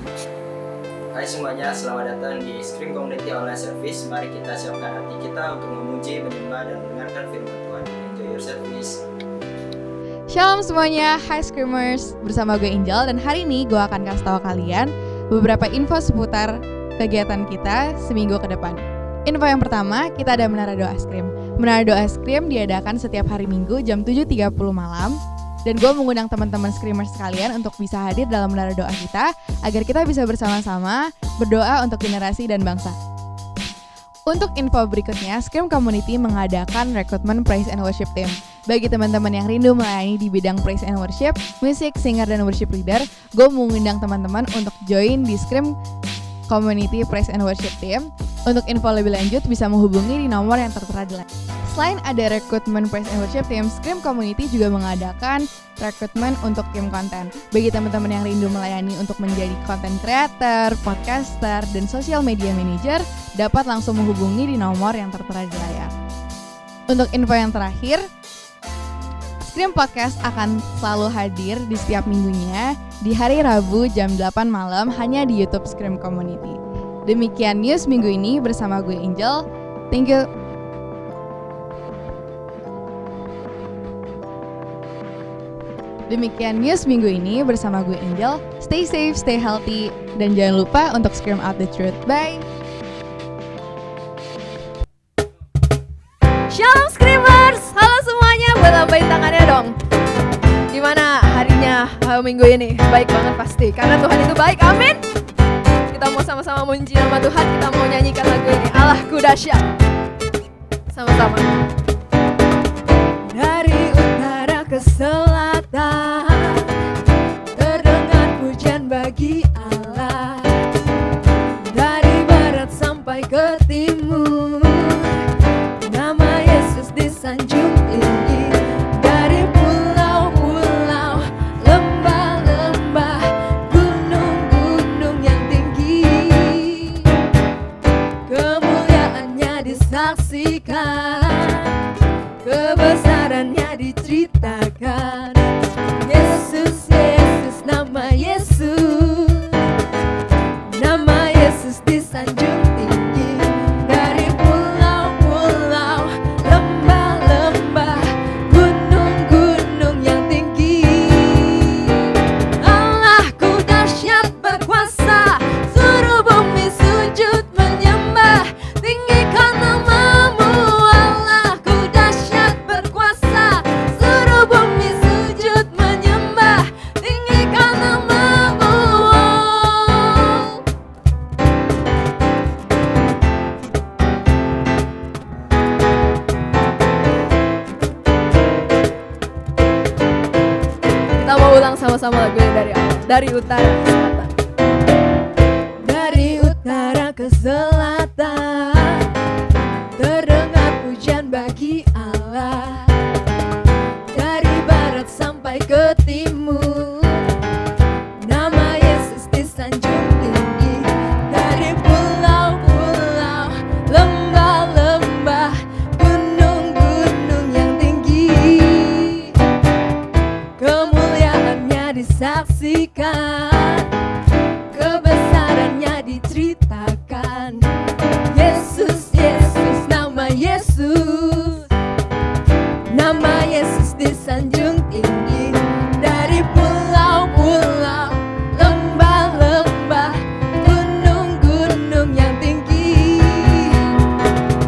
Hai semuanya, selamat datang di Scream Community Online Service. Mari kita siapkan hati kita untuk memuji, menyembah, dan mendengarkan firman Tuhan. Enjoy your service. Shalom semuanya, hi Screamers. Bersama gue Angel, dan hari ini gue akan kasih tahu kalian beberapa info seputar kegiatan kita seminggu ke depan. Info yang pertama, kita ada Menara Doa Scream. Menara Doa Scream diadakan setiap hari Minggu jam 7.30 malam. Dan gue mengundang teman-teman Screamers sekalian untuk bisa hadir dalam menara doa kita agar kita bisa bersama-sama berdoa untuk generasi dan bangsa. Untuk info berikutnya, Scream Community mengadakan rekrutmen Praise and Worship Team. Bagi teman-teman yang rindu melayani di bidang Praise and Worship, musik, singer, dan worship leader, gue mengundang teman-teman untuk join di Scream Community Praise and Worship Team. Untuk info lebih lanjut bisa menghubungi di nomor yang tertera di layar. Selain ada rekrutmen Praise and Worship Team, Scream Community juga mengadakan rekrutmen untuk tim konten. Bagi teman-teman yang rindu melayani untuk menjadi content creator, podcaster, dan social media manager, dapat langsung menghubungi di nomor yang tertera di layar. Untuk info yang terakhir, Scream Podcast akan selalu hadir di setiap minggunya di hari Rabu jam 8 malam hanya di YouTube Scream Community. Demikian news minggu ini bersama gue Angel. Thank you. Demikian news minggu ini bersama gue Angel. Stay safe, stay healthy, dan jangan lupa untuk scream out the truth. Bye! Shalom Screamers! Halo semuanya, buat lambain tangannya dong. Gimana harinya minggu ini? Baik banget pasti, karena Tuhan itu baik, amin. Kita mau sama-sama memuji nama Tuhan, kita mau nyanyikan lagu ini, Allahku dahsyat. Sama-sama. Dari utara ke selatan, terdengar pujian bagi Allah. Dari barat sampai ke timur, nama Yesus disanjung tinggi. Dari pulau-pulau, lembah-lembah, gunung-gunung yang tinggi, kemuliaannya disaksikan, kebesarannya diceritakan. Yesus, Yesus, nama Yesus, nama Yesus disanjung tinggi. Dari pulau-pulau, lembah-lembah, gunung-gunung yang tinggi. Allahku dahsyat berkuasa, seluruh bumi sujud menyembah. Tinggikan namamu, Allahku dahsyat berkuasa, seluruh bumi sujud menyembah. Tinggikan namamu. Kita mau ulang sama-sama lagu ini dari awal. Dari utara ke selatan. Dari utara ke selatan, terdengar pujian bagi Allah. Dari barat sampai ke timur, nama Yesus disanjung tinggi. Dari pulau-pulau, lembah-lembah, gunung-gunung yang tinggi, kemuliaannya disaksikan, kebesarannya diceritakan. Yesus, Yesus, nama Yesus, nama Yesus disanjung tinggi. Dari pulau-pulau, lembah-lembah, gunung-gunung yang tinggi.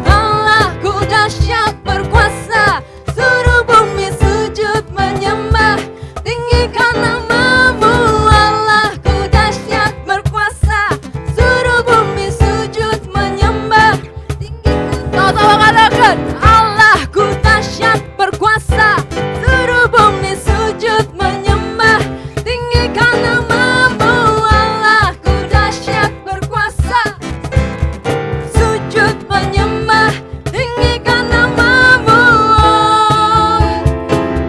Allahku dahsyat berkuasa, seluruh bumi sujud menyembah. Tinggikan namamu, Allahku dahsyat berkuasa, seluruh bumi sujud menyembah. Tinggikan, sama-sama katakan, Allahku dahsyat berkuasa, seluruh bumi sujud menyembah. Tinggikan namamu, Allahku dahsyat berkuasa, sujud menyembah. Tinggikan namamu,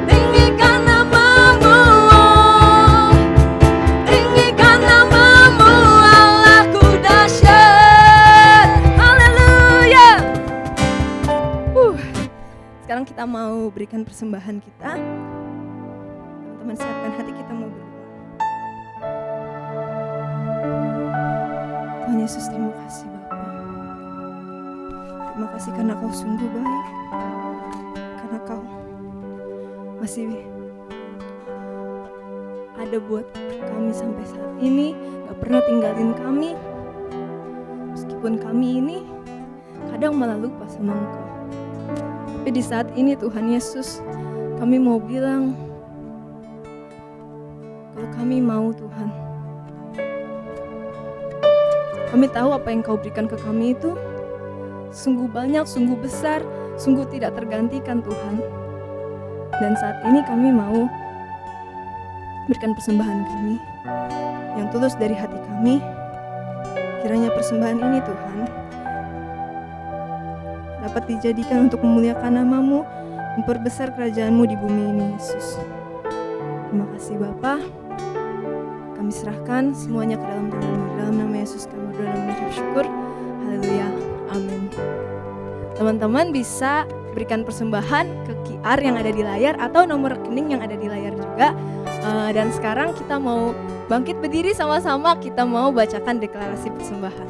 tinggikan namamu, tinggikan namamu, Allahku dahsyat. Haleluya. Sekarang kita mau berikan persembahan kita. Teman-teman siapkan hati, kita mau berdoa. Yesus, terima kasih Bapa. Terima kasih karena Kau sungguh baik, karena Kau masih ada buat kami sampai saat ini, gak pernah tinggalin kami. Meskipun kami ini kadang malah lupa sama Engkau. Tapi di saat ini Tuhan Yesus, kami mau bilang kalau kami mau Tuhan. Kami tahu apa yang Kau berikan ke kami itu sungguh banyak, sungguh besar, sungguh tidak tergantikan Tuhan. Dan saat ini kami mau berikan persembahan kami yang tulus dari hati kami. Kiranya persembahan ini Tuhan dapat dijadikan untuk memuliakan nama-Mu, memperbesar kerajaan-Mu di bumi ini, Yesus. Terima kasih Bapa. Kami serahkan semuanya ke dalam tangan-Mu. Dalam nama Yesus kami berdoa dan mengucap syukur. Haleluya. Amin. Teman-teman bisa berikan persembahan ke QR yang ada di layar atau nomor rekening yang ada di layar juga. Dan sekarang kita mau bangkit berdiri sama-sama, kita mau bacakan deklarasi persembahan.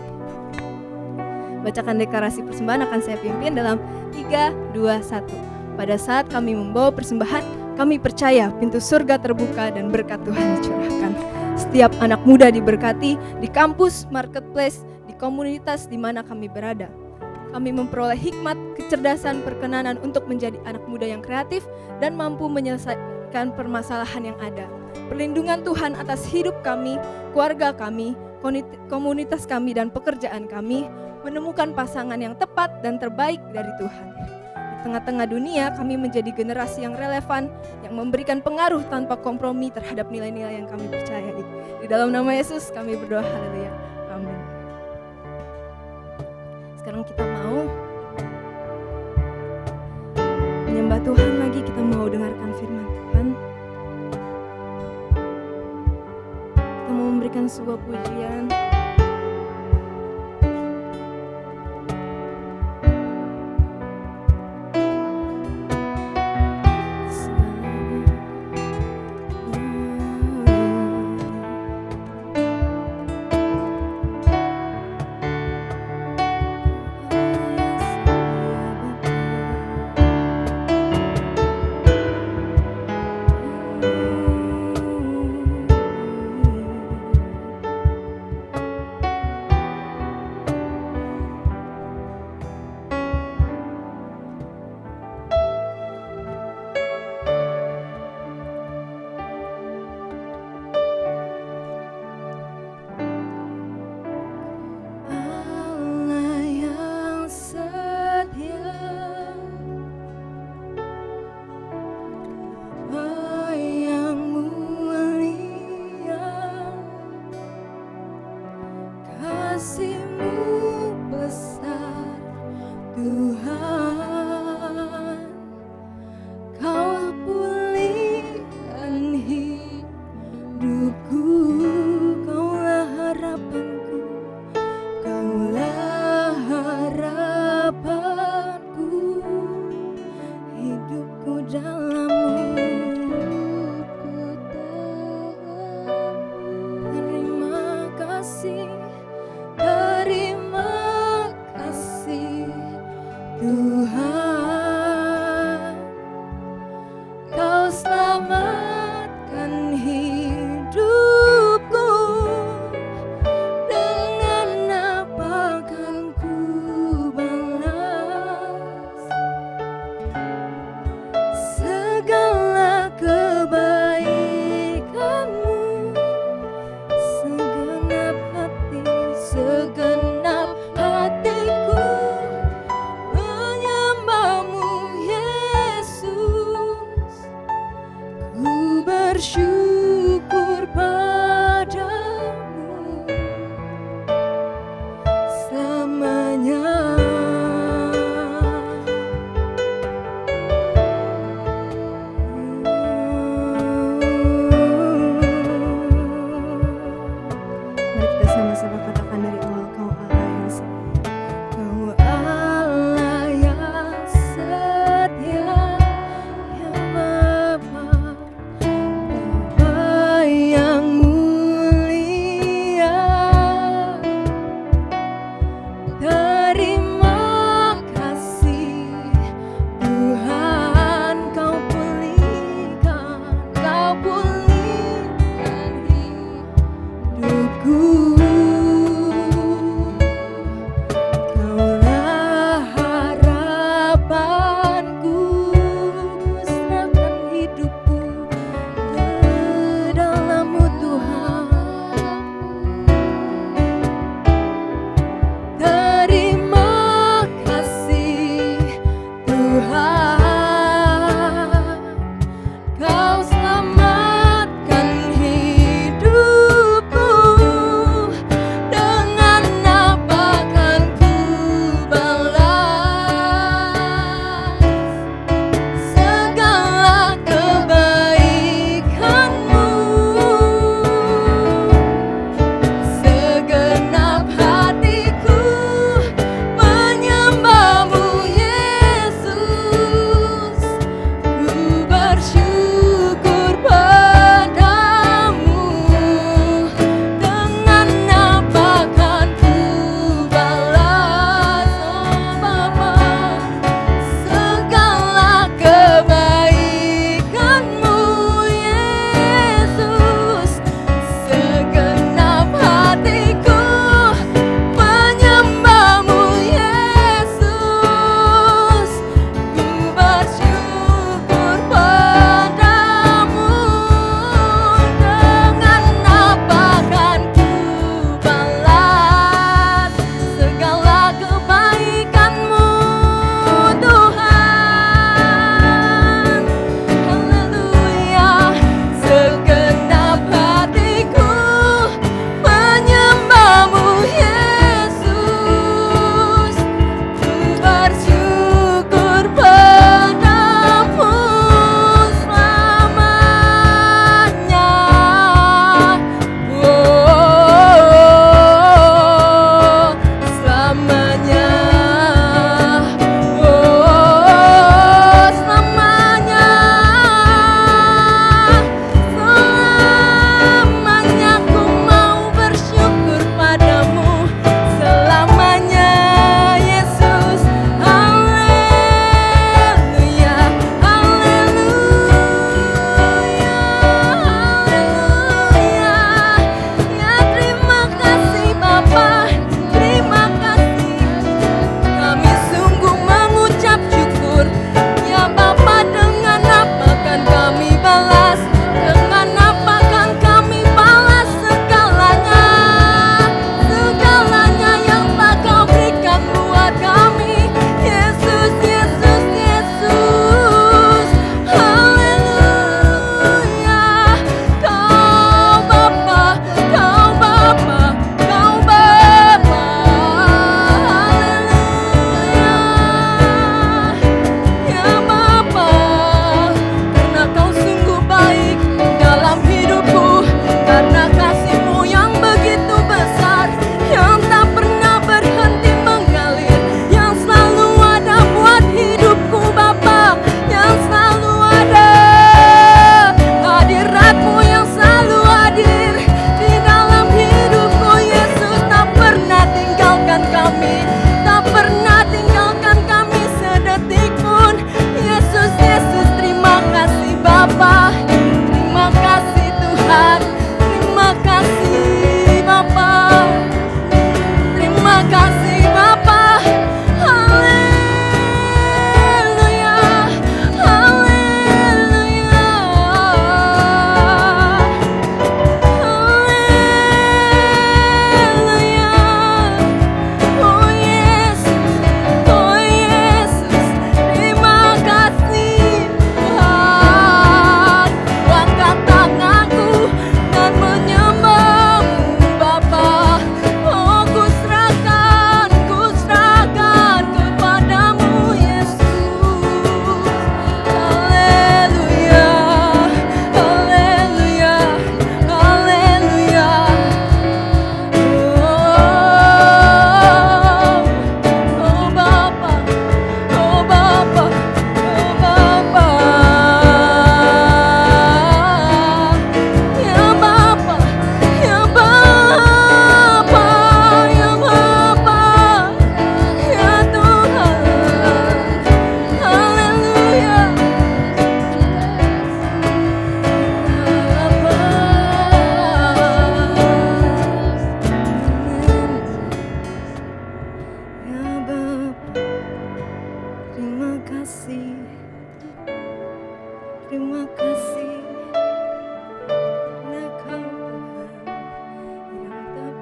Bacakan deklarasi persembahan akan saya pimpin dalam 3, 2, 1. Pada saat kami membawa persembahan, kami percaya pintu surga terbuka dan berkat Tuhan dicurahkan. Setiap anak muda diberkati di kampus, marketplace, di komunitas di mana kami berada. Kami memperoleh hikmat, kecerdasan, perkenanan untuk menjadi anak muda yang kreatif dan mampu menyelesaikan permasalahan yang ada. Perlindungan Tuhan atas hidup kami, keluarga kami, komunitas kami, dan pekerjaan kami, menemukan pasangan yang tepat dan terbaik dari Tuhan. Di tengah-tengah dunia, kami menjadi generasi yang relevan, yang memberikan pengaruh tanpa kompromi terhadap nilai-nilai yang kami percayai. Di dalam nama Yesus kami berdoa, haleluya, amin. Sekarang kita mau menyembah Tuhan lagi, kita mau dengarkan firman Tuhan. Kita mau memberikan sebuah pujian.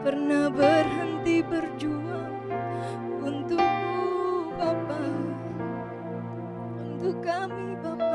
pernah berhenti berjuang untukku Bapa, untuk kami Bapa.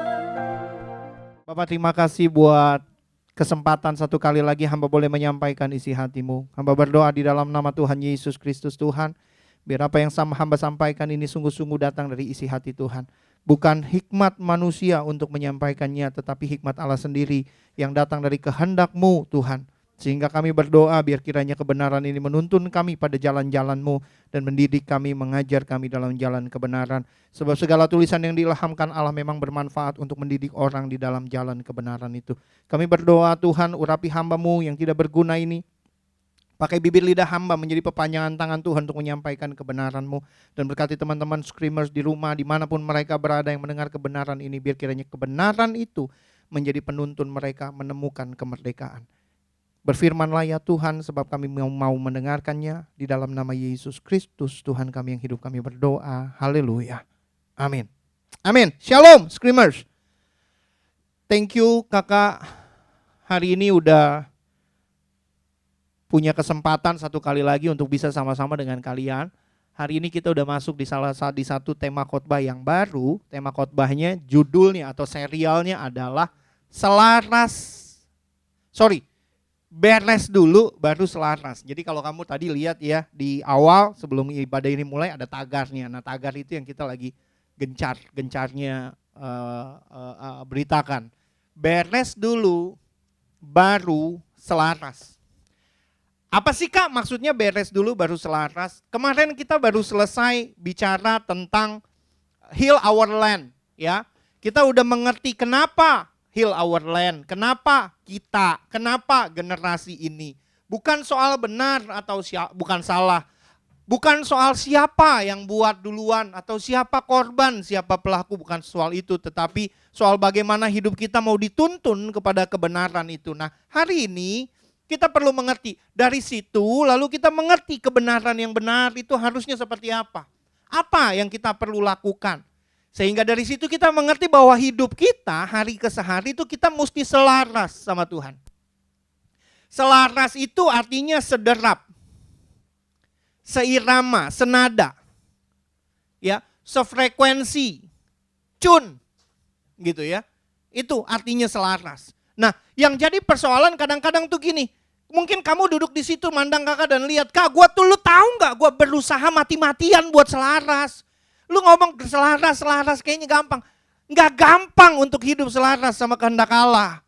Bapak terima kasih buat kesempatan satu kali lagi hamba boleh menyampaikan isi hatimu. Hamba berdoa di dalam nama Tuhan Yesus Kristus Tuhan. Biar apa yang hamba sampaikan ini sungguh-sungguh datang dari isi hati Tuhan. Bukan hikmat manusia untuk menyampaikannya, tetapi hikmat Allah sendiri yang datang dari kehendak-Mu Tuhan. Sehingga kami berdoa biar kiranya kebenaran ini menuntun kami pada jalan-jalan-Mu dan mendidik kami, mengajar kami dalam jalan kebenaran. Sebab segala tulisan yang diilhamkan Allah memang bermanfaat untuk mendidik orang di dalam jalan kebenaran itu. Kami berdoa Tuhan, urapi hamba-Mu yang tidak berguna ini. Pakai bibir lidah hamba menjadi pepanjangan tangan Tuhan untuk menyampaikan kebenaran-Mu. Dan berkati teman-teman screamers di rumah, dimanapun mereka berada yang mendengar kebenaran ini. Biar kiranya kebenaran itu menjadi penuntun mereka menemukan kemerdekaan. Berfirmanlah ya Tuhan, sebab kami mau mendengarkannya. Di dalam nama Yesus Kristus Tuhan kami yang hidup, kami berdoa. Haleluya. Amin. Amin. Shalom screamers. Thank you kakak. Hari ini udah punya kesempatan satu kali lagi untuk bisa sama-sama dengan kalian. Hari ini kita udah masuk di satu tema khotbah yang baru. Tema khotbahnya, judulnya atau serialnya adalah beres dulu baru selaras. Jadi kalau kamu tadi lihat ya di awal sebelum ibadah ini mulai ada tagarnya. Nah tagar itu yang kita lagi gencarnya beritakan. Beres dulu baru selaras. Apa sih Kak maksudnya beres dulu baru selaras? Kemarin kita baru selesai bicara tentang heal our land ya. Kita udah mengerti kenapa heal our land, kenapa kita, kenapa generasi ini. Bukan soal benar atau bukan salah. Bukan soal siapa yang buat duluan atau siapa korban, siapa pelaku, bukan soal itu. Tetapi soal bagaimana hidup kita mau dituntun kepada kebenaran itu. Nah hari ini kita perlu mengerti dari situ, lalu kita mengerti kebenaran yang benar itu harusnya seperti apa. Apa yang kita perlu lakukan. Sehingga dari situ kita mengerti bahwa hidup kita hari ke hari itu kita mesti selaras sama Tuhan. Selaras itu artinya sederap, seirama, senada, ya, sefrekuensi, tune, gitu ya. Itu artinya selaras. Nah, yang jadi persoalan kadang-kadang tuh gini. Mungkin kamu duduk di situ mandang kakak dan lihat, Kak, lu tahu nggak? Gua berusaha mati-matian buat selaras. Lu ngomong selaras kayaknya gampang. Nggak gampang untuk hidup selaras sama kehendak Allah.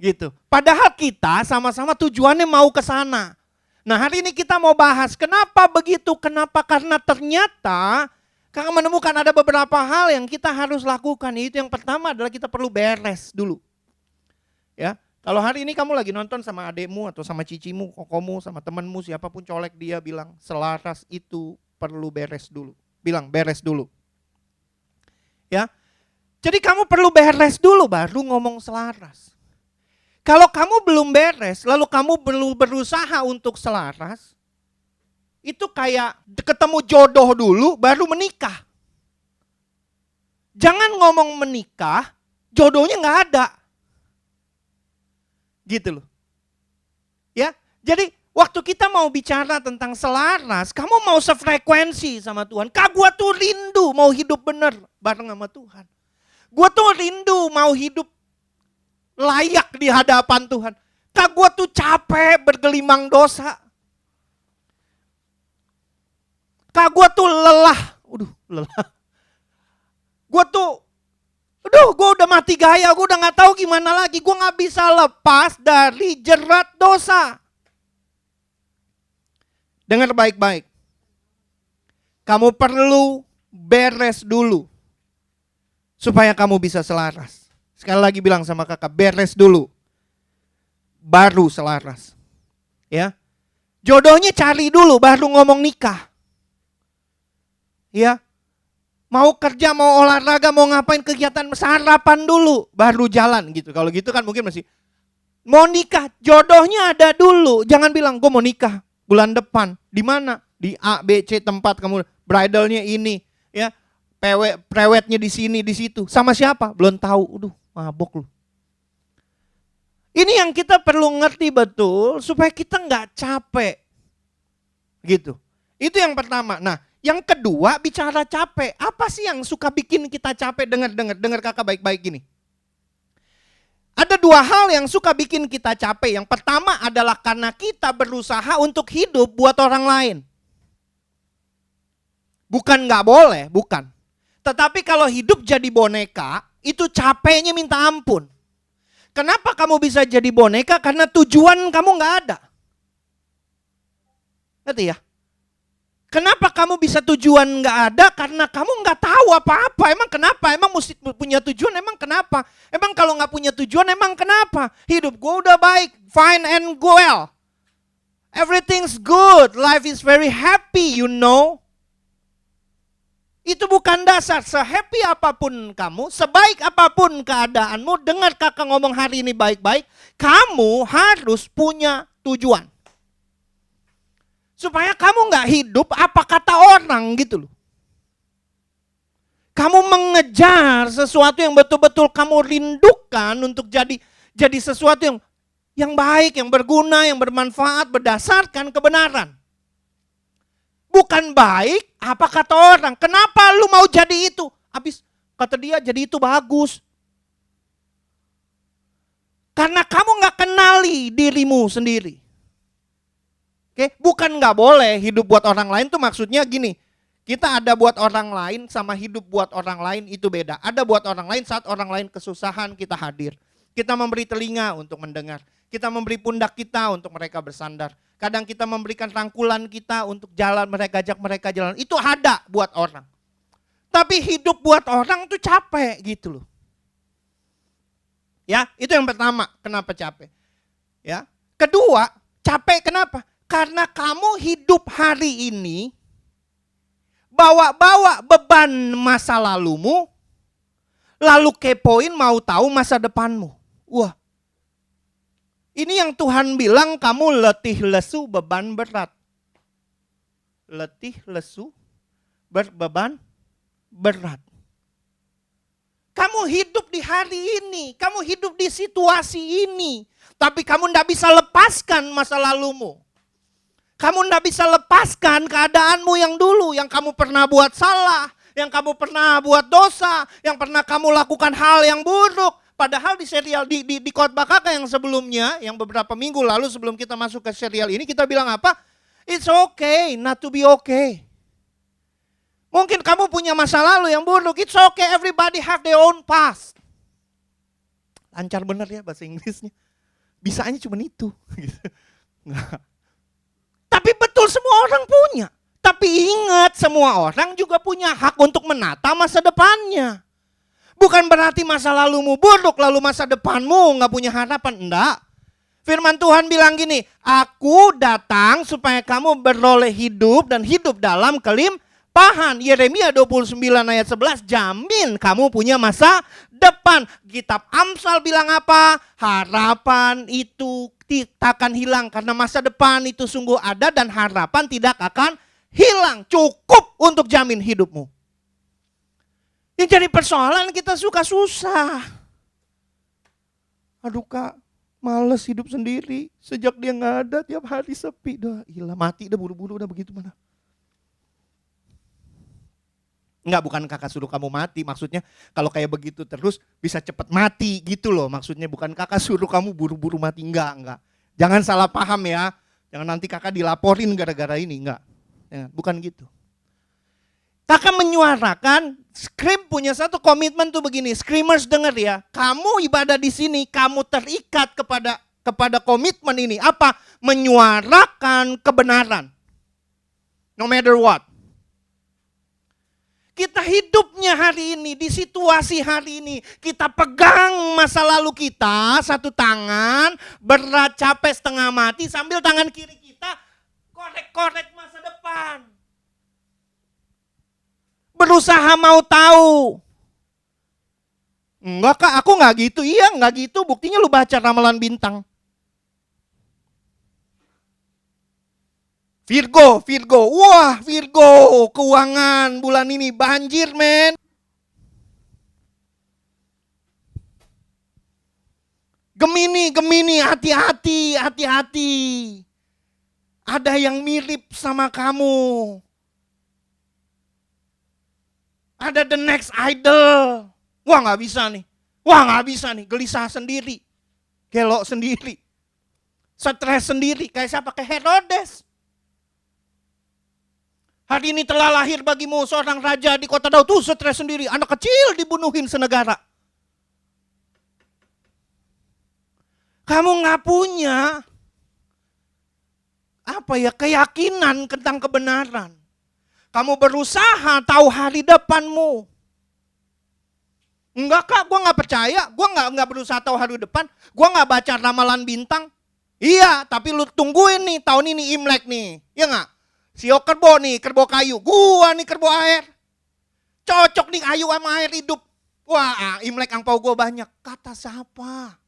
Gitu. Padahal kita sama-sama tujuannya mau ke sana. Nah hari ini kita mau bahas kenapa begitu. Kenapa? Karena ternyata kakak menemukan ada beberapa hal yang kita harus lakukan. Itu yang pertama adalah kita perlu beres dulu. Ya. Kalau hari ini kamu lagi nonton sama adekmu atau sama cicimu, kokomu, sama temanmu, siapapun colek dia bilang selaras itu perlu beres dulu. Bilang beres dulu. Ya. Jadi kamu perlu beres dulu baru ngomong selaras. Kalau kamu belum beres, lalu kamu belum berusaha untuk selaras, itu kayak ketemu jodoh dulu baru menikah. Jangan ngomong menikah, jodohnya nggak ada. Gitu loh. Ya, jadi waktu kita mau bicara tentang selaras, kamu mau sefrekuensi sama Tuhan. Kak, gua tuh rindu mau hidup benar bareng sama Tuhan. Gua tuh rindu mau hidup layak di hadapan Tuhan. Kak, gua tuh capek bergelimang dosa. Kak, gua tuh lelah. Lelah. Gua udah mati gaya, gua udah gak tahu gimana lagi. Gua gak bisa lepas dari jerat dosa. Dengar baik-baik. Kamu perlu beres dulu. Supaya kamu bisa selaras. Sekali lagi bilang sama kakak, beres dulu. Baru selaras. Ya. Jodohnya cari dulu, baru ngomong nikah. Ya. Mau kerja, mau olahraga, mau ngapain kegiatan, sarapan dulu, baru jalan gitu. Kalau gitu kan mungkin masih, mau nikah, jodohnya ada dulu. Jangan bilang, gue mau nikah bulan depan. Di mana? Di A, B, C tempat kamu, bridalnya ini. Ya, prewednya di sini, di situ. Sama siapa? Belum tahu. Mabok lu. Ini yang kita perlu ngerti betul supaya kita nggak capek. Gitu. Itu yang pertama. Nah, yang kedua bicara capek. Apa sih yang suka bikin kita capek? Dengar kakak baik-baik gini. Ada dua hal yang suka bikin kita capek. Yang pertama adalah karena kita berusaha untuk hidup buat orang lain. Bukan nggak boleh, bukan. Tetapi kalau hidup jadi boneka, itu capeknya minta ampun. Kenapa kamu bisa jadi boneka? Karena tujuan kamu nggak ada. Ngerti ya? Kenapa kamu bisa tujuan nggak ada? Karena kamu nggak tahu apa-apa. Emang kenapa? Emang mesti punya tujuan? Emang kenapa? Emang kalau nggak punya tujuan? Emang kenapa? Hidup gue udah baik, fine and well. Everything's good. Life is very happy, you know. Itu bukan dasar. Se-happy apapun kamu, sebaik apapun keadaanmu, dengar kakak ngomong hari ini baik-baik, kamu harus punya tujuan. Supaya kamu nggak hidup apa kata orang gitu loh. Kamu mengejar sesuatu yang betul-betul kamu rindukan untuk jadi sesuatu yang baik, yang berguna, yang bermanfaat berdasarkan kebenaran. Bukan baik apa kata orang. Kenapa lu mau jadi itu? Habis kata dia jadi itu bagus. Karena kamu nggak kenali dirimu sendiri. Oke, bukan nggak boleh hidup buat orang lain tuh maksudnya gini. Kita ada buat orang lain sama hidup buat orang lain itu beda. Ada buat orang lain saat orang lain kesusahan kita hadir. Kita memberi telinga untuk mendengar. Kita memberi pundak kita untuk mereka bersandar. Kadang kita memberikan rangkulan kita untuk jalan, mereka ajak mereka jalan. Itu ada buat orang. Tapi hidup buat orang tuh capek gitu loh. Ya, itu yang pertama, kenapa capek. Ya. Kedua, capek kenapa? Karena kamu hidup hari ini bawa-bawa beban masa lalumu, lalu kepoin mau tahu masa depanmu. Wah, ini yang Tuhan bilang kamu letih lesu beban berat. Letih lesu beban berat. Kamu hidup di hari ini, kamu hidup di situasi ini, tapi kamu tidak bisa lepaskan masa lalumu. Kamu tidak bisa lepaskan keadaanmu yang dulu, yang kamu pernah buat salah, yang kamu pernah buat dosa, yang pernah kamu lakukan hal yang buruk. Padahal di serial, di khotbah kakak yang sebelumnya, yang beberapa minggu lalu sebelum kita masuk ke serial ini, kita bilang apa? It's okay not to be okay. Mungkin kamu punya masa lalu yang buruk, it's okay, everybody have their own past. Lancar bener ya bahasa Inggrisnya. Bisanya cuma itu. Nggak. Tapi betul semua orang punya. Tapi ingat semua orang juga punya hak untuk menata masa depannya. Bukan berarti masa lalumu buruk lalu masa depanmu nggak punya harapan. Enggak. Firman Tuhan bilang gini, aku datang supaya kamu beroleh hidup dan hidup dalam kelimpahan. Yeremia 29 ayat 11, jamin kamu punya masa depan. Kitab Amsal bilang apa? Harapan itu tidak akan hilang karena masa depan itu sungguh ada dan harapan tidak akan hilang. Cukup untuk jamin hidupmu. Yang jadi persoalan kita suka susah. Aduh kak, males hidup sendiri. Sejak dia gak ada tiap hari sepi. Dah gila mati dah buru-buru udah begitu mana. Enggak, bukan kakak suruh kamu mati. Maksudnya kalau kayak begitu terus bisa cepat mati gitu loh. Maksudnya bukan kakak suruh kamu buru-buru mati. Enggak. Jangan salah paham ya. Jangan nanti kakak dilaporin gara-gara ini. Enggak. Bukan gitu. Kakak menyuarakan, Scream punya satu komitmen tuh begini. Screamers denger ya. Kamu ibadah di sini, kamu terikat kepada komitmen ini. Apa? Menyuarakan kebenaran. No matter what. Kita hidupnya hari ini, di situasi hari ini, kita pegang masa lalu kita, satu tangan, berat capek setengah mati, sambil tangan kiri kita korek-korek masa depan. Berusaha mau tahu. Enggak kak, aku enggak gitu. Iya enggak gitu, buktinya lu baca ramalan bintang. Virgo, wah Virgo, keuangan bulan ini banjir men. Gemini, hati-hati. Ada yang mirip sama kamu. Ada the next idol. Wah nggak bisa nih. Wah nggak bisa nih. Gelisah sendiri. Gelok sendiri. Stres sendiri. Kayak siapa? Kayak Herodes. Hari ini telah lahir bagimu seorang raja di kota Daud. Tuh stres sendiri. Anak kecil dibunuhin senegara. Kamu nggak punya keyakinan tentang kebenaran. Kamu berusaha tahu hari depanmu. Enggak kak, gue nggak percaya. Gue nggak berusaha tahu hari depan. Gue nggak baca ramalan bintang. Iya, tapi lu tungguin nih tahun ini Imlek nih, ya nggak? Sio kerbau nih, kerbau kayu. Gua nih kerbau air. Cocok nih ayu sama air hidup. Wah, Imlek angpau gua banyak. Kata siapa?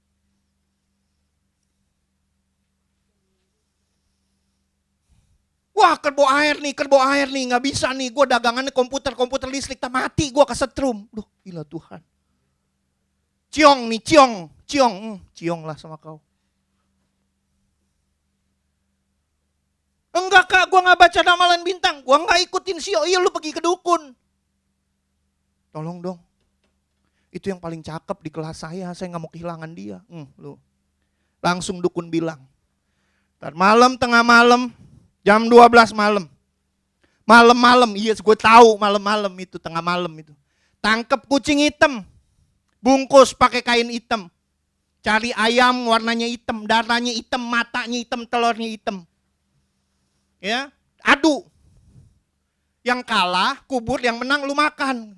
Wah, kerbau air nih, nggak bisa nih. Gue dagangannya komputer listrik, tak mati gue kesetrum. Duh, gila Tuhan. Ciong nih, ciong lah sama kau. Enggak kak, gue gak baca ramalan bintang. Gue gak ikutin sio, iya lu pergi ke dukun. Tolong dong. Itu yang paling cakep di kelas saya gak mau kehilangan dia. Lu. Langsung dukun bilang. Ntar malam, tengah malam, jam 12 malam. Malam-malam, iya gue tahu malam-malam itu, tengah malam itu. Tangkep kucing hitam. Bungkus pakai kain hitam. Cari ayam warnanya hitam, darahnya hitam, matanya hitam, telurnya hitam. Ya, adu. Yang kalah, kubur, yang menang lu makan.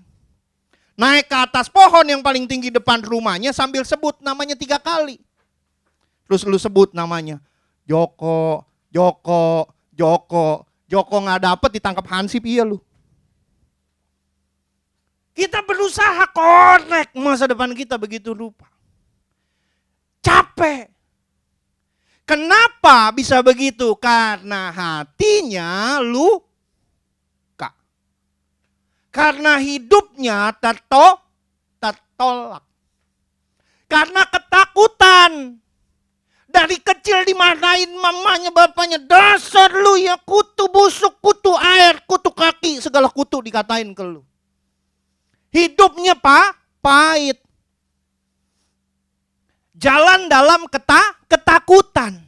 Naik ke atas pohon yang paling tinggi depan rumahnya sambil sebut namanya 3 kali. Terus lu sebut namanya. Joko, Joko, Joko. Joko gak dapet ditangkap hansip, iya lu. Kita berusaha korek masa depan kita begitu rupa. Capek. Kenapa bisa begitu? Karena hatinya luka. Karena hidupnya tertolak. Karena ketakutan. Dari kecil dimarahin mamanya, bapaknya. Dasar lu ya kutu busuk, kutu air, kutu kaki. Segala kutu dikatain ke lu. Hidupnya pahit. Jalan dalam ketakutan.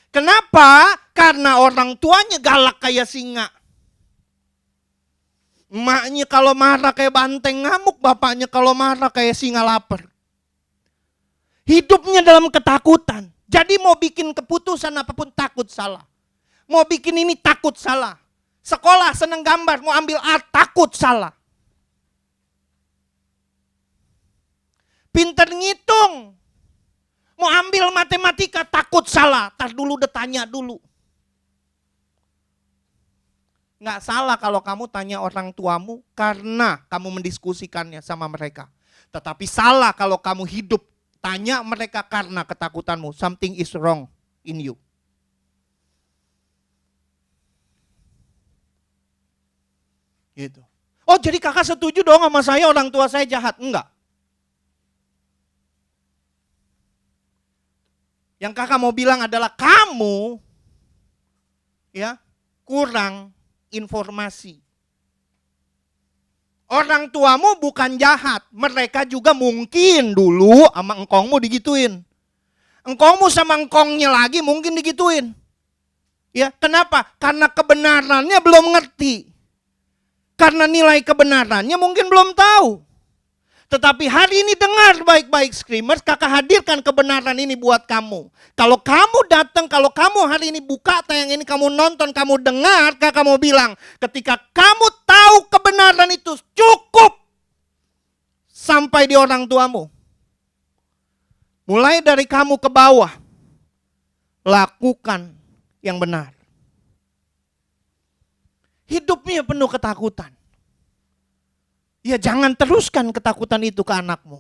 Kenapa? Karena orang tuanya galak kayak singa. Emaknya kalau marah kayak banteng ngamuk, bapaknya kalau marah kayak singa lapar. Hidupnya dalam ketakutan. Jadi mau bikin keputusan apapun takut salah. Mau bikin ini takut salah. Sekolah seneng gambar, mau ambil art takut salah. Pinter ngitung. Mau ambil matematika takut salah. Tar dulu udah tanya dulu. Nggak salah kalau kamu tanya orang tuamu karena kamu mendiskusikannya sama mereka. Tetapi salah kalau kamu hidup tanya mereka karena ketakutanmu. Something is wrong in you. Gitu. Oh jadi kakak setuju dong sama saya orang tua saya jahat? Enggak. Yang kakak mau bilang adalah kamu ya kurang informasi. Orang tuamu bukan jahat, mereka juga mungkin dulu sama engkongmu digituin. Engkongmu sama engkongnya lagi mungkin digituin. Ya, kenapa? Karena kebenarannya belum ngerti. Karena nilai kebenarannya mungkin belum tahu. Tetapi hari ini dengar baik-baik Screamers, kakak hadirkan kebenaran ini buat kamu. Kalau kamu datang, kalau kamu hari ini buka tayang ini, kamu nonton, kamu dengar, kakak mau bilang, ketika kamu tahu kebenaran itu cukup sampai di orang tuamu. Mulai dari kamu ke bawah, lakukan yang benar. Hidupnya penuh ketakutan. Ya jangan teruskan ketakutan itu ke anakmu.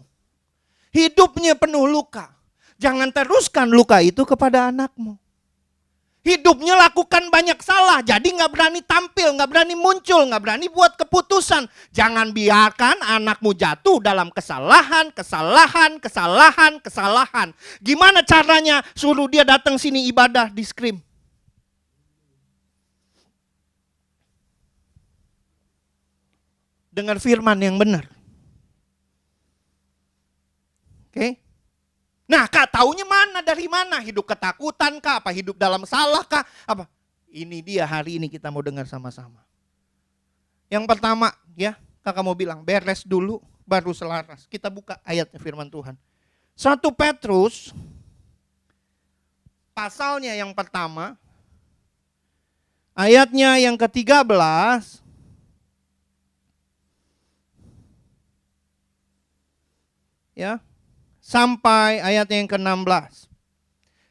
Hidupnya penuh luka. Jangan teruskan luka itu kepada anakmu. Hidupnya lakukan banyak salah. Jadi gak berani tampil, gak berani muncul, gak berani buat keputusan. Jangan biarkan anakmu jatuh dalam kesalahan. Gimana caranya? Suruh dia datang sini ibadah di Scream. dengan firman yang benar. Oke? Nah, Kak, taunya mana, dari mana? Hidup ketakutan kah? Apa hidup dalam salah kah? Apa? Ini dia hari ini kita mau dengar sama-sama. Yang pertama, ya, Kakak mau bilang, beres dulu, baru selaras. Kita buka ayatnya firman Tuhan. 1 Petrus, pasalnya yang pertama, ayatnya yang ke-13, ya, sampai ayat yang ke-16.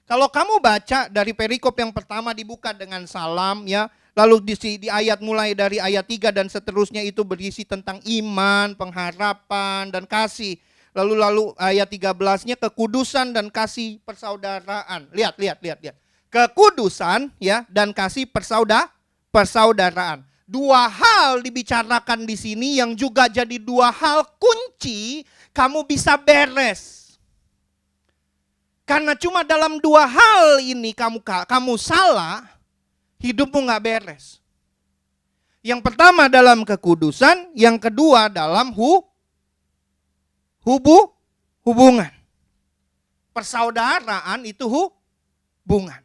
Kalau kamu baca dari perikop yang pertama dibuka dengan salam, ya, lalu di ayat mulai dari ayat 3 dan seterusnya itu berisi tentang iman, pengharapan, dan kasih. Lalu ayat 13-nya kekudusan dan kasih persaudaraan. Lihat. Kekudusan, ya, dan kasih persaudaraan. Dua hal dibicarakan di sini yang juga jadi dua hal kunci kamu bisa beres. Karena cuma dalam dua hal ini kamu salah, hidupmu nggak beres. Yang pertama dalam kekudusan, yang kedua dalam hubungan. Persaudaraan itu hubungan.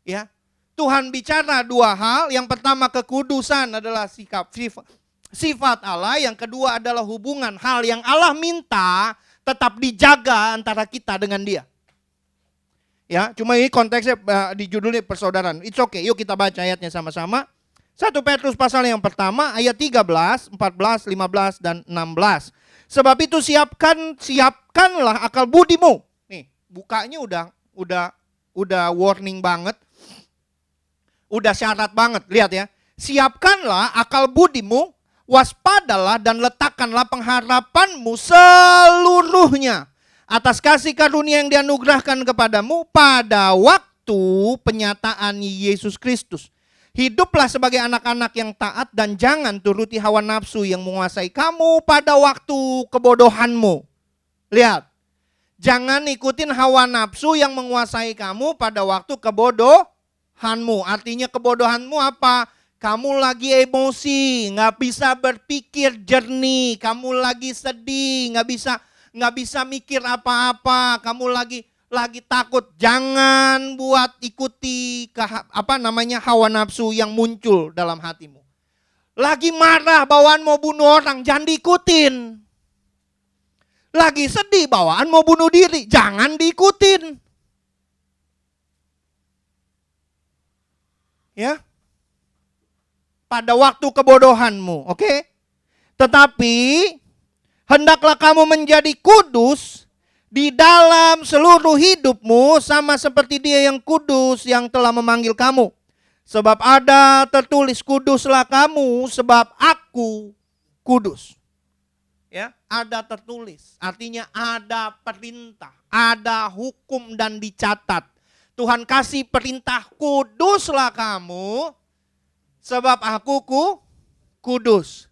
Ya. Tuhan bicara dua hal, yang pertama kekudusan adalah sifat Allah, yang kedua adalah hubungan. Hal yang Allah minta tetap dijaga antara kita dengan Dia. Ya, cuma ini konteksnya di judulnya persaudaraan. It's okay, yuk kita baca ayatnya sama-sama. 1 Petrus pasal yang pertama ayat 13, 14, 15 dan 16. Sebab itu siapkanlah akal budimu. Nih, bukanya udah warning banget. Udah syarat banget, lihat ya. Siapkanlah akal budimu, waspadalah dan letakkanlah pengharapanmu seluruhnya atas kasih karunia yang dianugerahkan kepadamu pada waktu penyataan Yesus Kristus. Hiduplah sebagai anak-anak yang taat dan jangan turuti hawa nafsu yang menguasai kamu pada waktu kebodohanmu. Lihat, jangan ikutin hawa nafsu yang menguasai kamu pada waktu kebodohanmu. Artinya kebodohanmu apa? Kamu lagi emosi, nggak bisa berpikir jernih, kamu lagi sedih, nggak bisa mikir apa-apa, kamu lagi takut. Jangan buat ikuti hawa nafsu yang muncul dalam hatimu. Lagi marah, bawaan mau bunuh orang, jangan diikutin. Lagi sedih, bawaan mau bunuh diri, jangan diikutin. Ya. Pada waktu kebodohanmu, oke? Tetapi hendaklah kamu menjadi kudus di dalam seluruh hidupmu sama seperti Dia yang kudus yang telah memanggil kamu. Sebab ada tertulis, kuduslah kamu sebab aku kudus. Ya, ada tertulis. Artinya ada perintah, ada hukum dan dicatat. Tuhan kasih perintah, kuduslah kamu sebab aku kudus.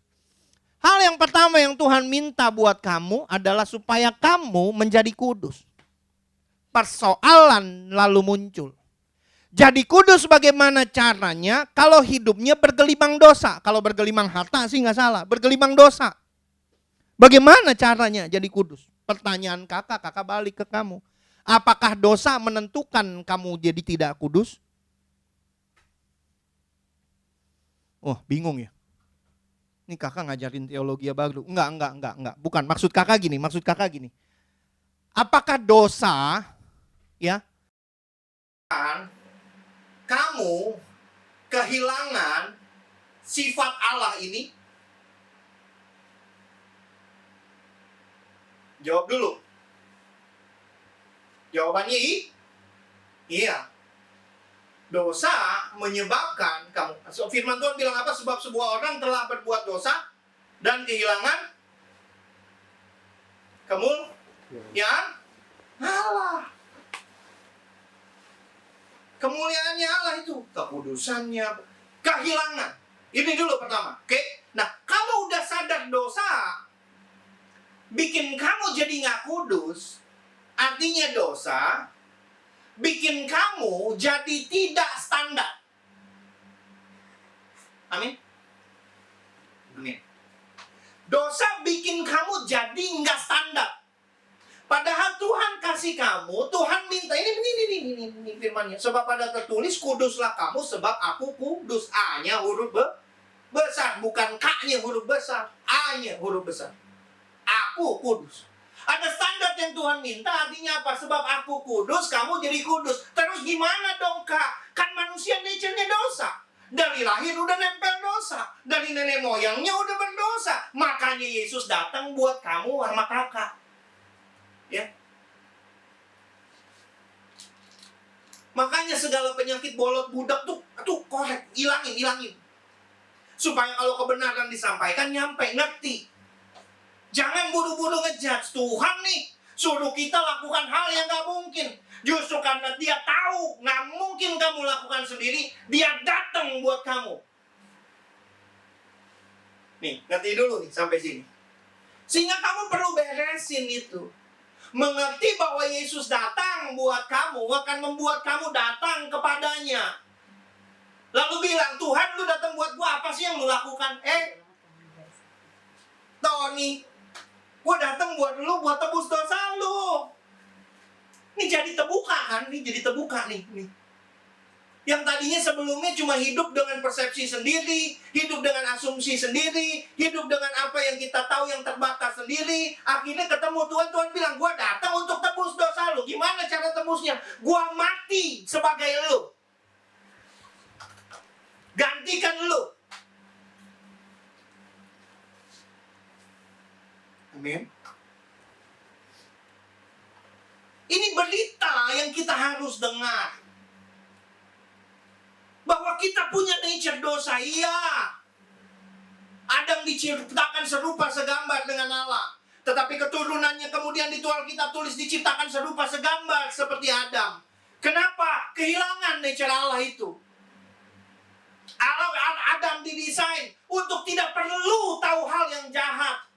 Hal yang pertama yang Tuhan minta buat kamu adalah supaya kamu menjadi kudus. Persoalan lalu muncul. Jadi kudus bagaimana caranya? Kalau hidupnya bergelimang dosa. Kalau bergelimang harta sih nggak salah. Bergelimang dosa. Bagaimana caranya jadi kudus? Pertanyaan kakak balik ke kamu. Apakah dosa menentukan kamu jadi tidak kudus? Oh, bingung ya. Ini kakak ngajarin teologi baru. Enggak. Bukan, maksud kakak gini. Apakah dosa, ya, kamu kehilangan sifat Allah ini? Jawab dulu. Jawabannya iya. Dosa menyebabkan kamu. Firman Tuhan bilang apa? Sebab sebuah orang telah berbuat dosa dan kehilangan kemuliaan Allah. Kemuliaannya Allah itu kekudusannya, kehilangan. Ini dulu pertama, oke? Nah, kalau udah sadar dosa bikin kamu jadi nggak kudus, artinya dosa bikin kamu jadi tidak standar. Amin. Dosa bikin kamu jadi nggak standar. Padahal Tuhan kasih kamu, Tuhan minta ini firman-Nya. Sebab pada tertulis, kuduslah kamu sebab aku kudus. A-nya huruf besar, bukan K-nya huruf besar. A-nya huruf besar. Aku kudus. Ada standar yang Tuhan minta, artinya apa? Sebab aku kudus, kamu jadi kudus. Terus gimana dong, Kak? Kan manusia nature-nya dosa. Dari lahir udah nempel dosa. Dari nenek moyangnya udah berdosa. Makanya Yesus datang buat kamu sama kakak. Ya. Makanya segala penyakit bolot budak tuh korek, ilangin. Supaya kalau kebenaran disampaikan nyampe, ngerti. Jangan buru-buru ngejudge. Tuhan nih suruh kita lakukan hal yang gak mungkin. Justru karena dia tahu gak mungkin kamu lakukan sendiri, dia datang buat kamu. Nih, ngerti dulu nih sampai sini. Sehingga kamu perlu beresin itu. Mengerti bahwa Yesus datang buat kamu akan membuat kamu datang kepadanya. Lalu bilang, Tuhan lu datang buat gua, apa sih yang lu lakukan? Tony, gua datang buat lu, buat tebus dosa lu. Ini jadi terbuka kan? Ini jadi terbuka nih. Yang tadinya sebelumnya cuma hidup dengan persepsi sendiri, hidup dengan asumsi sendiri, hidup dengan apa yang kita tahu yang terbatas sendiri. Akhirnya ketemu Tuhan, Tuhan bilang, gua datang untuk tebus dosa lu. Gimana cara tebusnya? Gua mati sebagai lu. Gantikan lu. Amin. Ini berita yang kita harus dengar. Bahwa kita punya nature dosa, iya. Adam diciptakan serupa segambar dengan Allah. Tetapi keturunannya kemudian di Alkitab tulis diciptakan serupa segambar seperti Adam. Kenapa? Kehilangan nature Allah itu. Adam didesain untuk tidak perlu tahu hal yang jahat.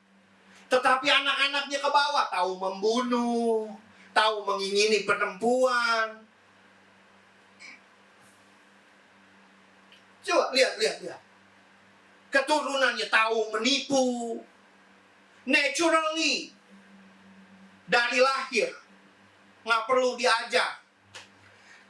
Tetapi anak-anaknya ke bawah tahu membunuh, tahu mengingini perempuan. Coba lihat. Keturunannya tahu menipu. Naturally. Dari lahir. Nggak perlu diajar.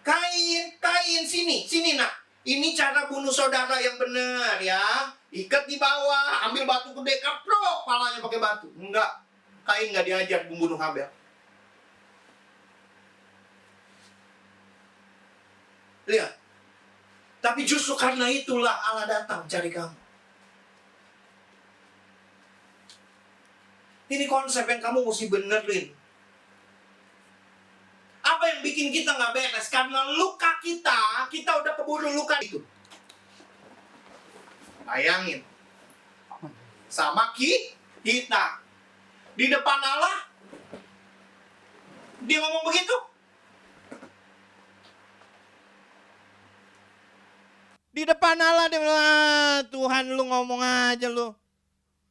Kain sini nak. Ini cara bunuh saudara yang benar ya. Ikat di bawah, ambil batu gede, kaprok palanya pakai batu. Enggak. Kain nggak diajar membunuh Habel. Lihat. Tapi justru karena itulah Allah datang cari kamu. Ini konsep yang kamu mesti benerin. Apa yang bikin kita nggak beres? Karena luka kita udah keburu luka itu. Bayangin. Sama kita. Di depan Allah, dia ngomong begitu. Di depan Allah dia bilang, Tuhan lu ngomong aja lu.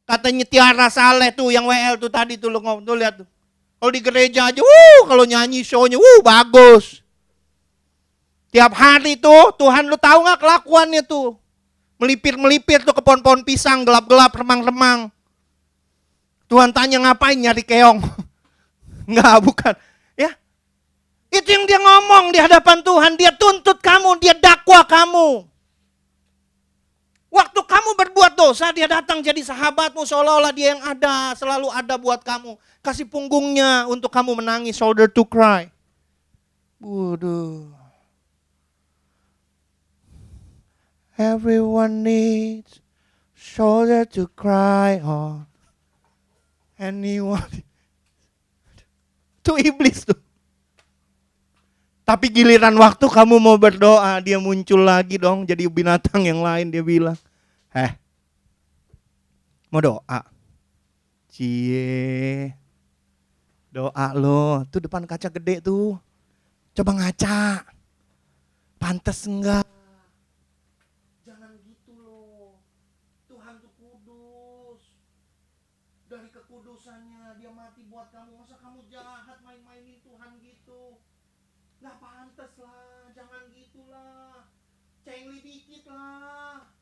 Katanya Tiara Saleh tuh yang WL tuh tadi tuh lu ngomong, tuh lihat tuh. Kalau di gereja aja, kalau nyanyi show-nya, bagus. Tiap hari tuh, Tuhan lu tahu nggak kelakuannya tuh. Melipir tuh ke pohon-pohon pisang, gelap-gelap, remang-remang. Tuhan tanya ngapain nyari keong. Enggak, bukan. Ya, itu yang dia ngomong di hadapan Tuhan. Dia tuntut kamu, dia dakwa kamu. Waktu kamu berbuat dosa, dia datang jadi sahabatmu seolah-olah dia yang ada, selalu ada buat kamu. Kasih punggungnya untuk kamu menangis, shoulder to cry. Waduh. Everyone needs shoulder to cry on. Anyone. Itu iblis tuh. Tapi giliran waktu kamu mau berdoa, dia muncul lagi dong jadi binatang yang lain. Dia bilang, mau doa? Cie, doa lo, tuh depan kaca gede tuh. Coba ngaca, pantas enggak? Jangan gitu loh, Tuhan tuh kudus. Dari kekudusannya dia mati buat kamu, masa kamu jahat main-mainin Tuhan gitu? Nggak pantas lah, jangan gitulah. Cengli dikit lah.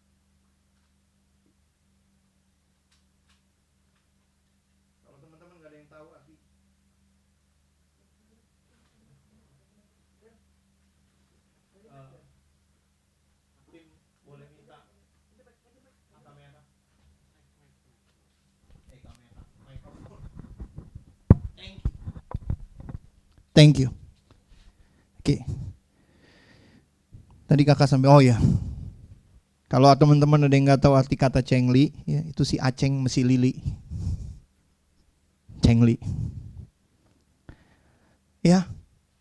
Thank you. Oke. Tadi kakak sampai, oh ya. Kalau teman-teman ada yang nggak tahu arti kata cengli, ya, itu si Aceng mesi lili. Cengli. Ya,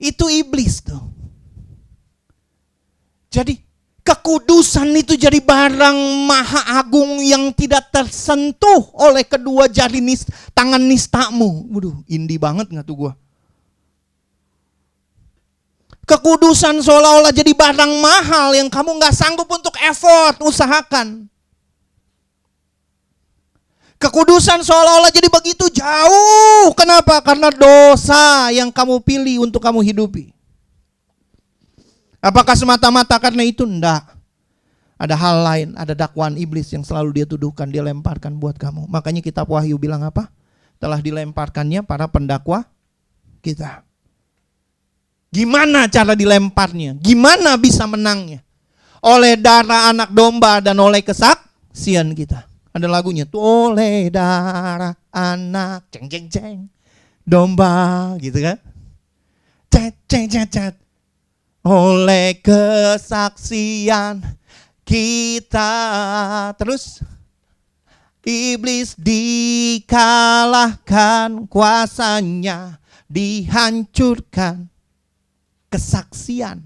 itu iblis tuh. Jadi kekudusan itu jadi barang maha agung yang tidak tersentuh oleh kedua jari tangan nistamu. Waduh, indie banget nggak tuh gua? Kekudusan seolah-olah jadi barang mahal yang kamu nggak sanggup untuk effort, usahakan. Kekudusan seolah-olah jadi begitu jauh. Kenapa? Karena dosa yang kamu pilih untuk kamu hidupi. Apakah semata-mata karena itu? Enggak. Ada hal lain, ada dakwaan iblis yang selalu dia tuduhkan, dia lemparkan buat kamu. Makanya kitab Wahyu bilang apa? Telah dilemparkannya para pendakwa kita. Gimana cara dilemparnya? Gimana bisa menangnya? Oleh darah anak domba dan oleh kesaksian kita. Ada lagunya tuh, oleh darah anak ceng ceng ceng domba, gitu kan? Cet cet cet cet. Oleh kesaksian kita. Terus iblis dikalahkan, kuasanya dihancurkan. Kesaksian.